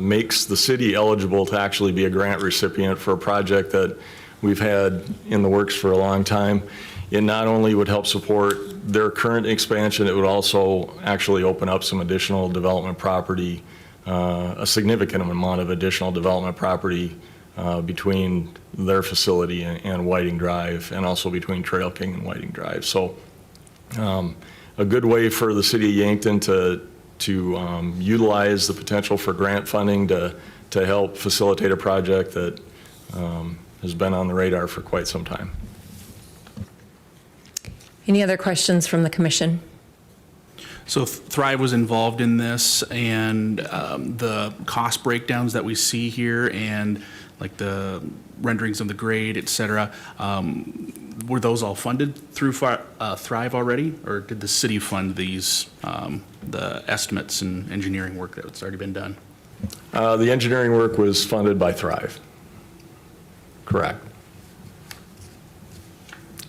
makes the city eligible to actually be a grant recipient for a project that we've had in the works for a long time. It not only would help support their current expansion, it would also actually open up some additional development property, a significant amount of additional development property between their facility and Whiting Drive, and also between Trail King and Whiting Drive. So a good way for the city of Yankton to utilize the potential for grant funding to help facilitate a project that has been on the radar for quite some time. Any other questions from the commission? So Thrive was involved in this, and the cost breakdowns that we see here and like the renderings of the grade, et cetera, were those all funded through Thrive already, or did the city fund these, the estimates and engineering work that's already been done? The engineering work was funded by Thrive. Correct.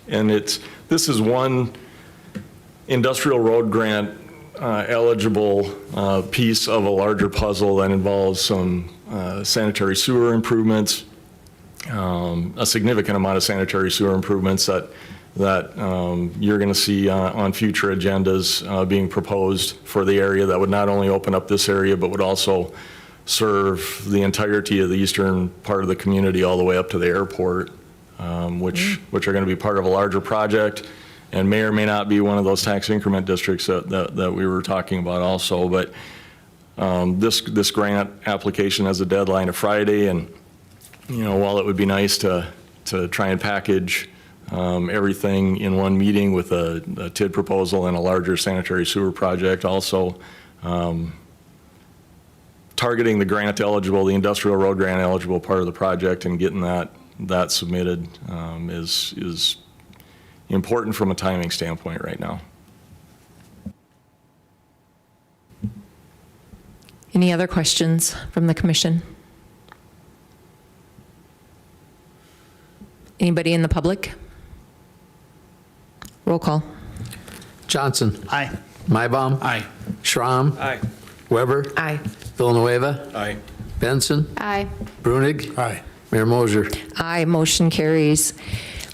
And this is one industrial road grant eligible piece of a larger puzzle that involves some sanitary sewer improvements, a significant amount of sanitary sewer improvements that you're going to see on future agendas being proposed for the area that would not only open up this area, but would also serve the entirety of the eastern part of the community all the way up to the airport, which are going to be part of a larger project and may or may not be one of those tax increment districts that we were talking about also. But this grant application has a deadline of Friday, and while it would be nice to try and package everything in one meeting with a TID proposal and a larger sanitary sewer project, also targeting the grant eligible, the industrial road grant eligible part of the project and getting that submitted is important from a timing standpoint right now. Any other questions from the commission? Anybody in the public? Roll call. Johnson. Aye. Mybom. Aye. Schramm. Aye. Weber. Aye. Villanueva. Aye. Benson. Aye. Brunig. Aye. Mayor Moser. Aye, motion carries.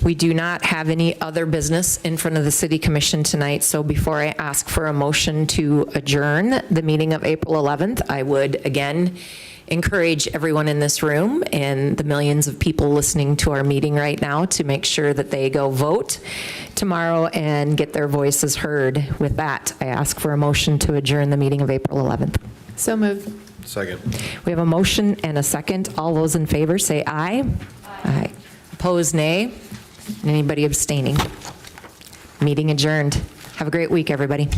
We do not have any other business in front of the city commission tonight, so before I ask for a motion to adjourn the meeting of April 11th, I would again encourage everyone in this room and the millions of people listening to our meeting right now to make sure that they go vote tomorrow and get their voices heard. With that, I ask for a motion to adjourn the meeting of April 11th. So moved. Second. We have a motion and a second. All those in favor say aye. Aye. Opposed, nay. Anybody abstaining? Meeting adjourned. Have a great week, everybody.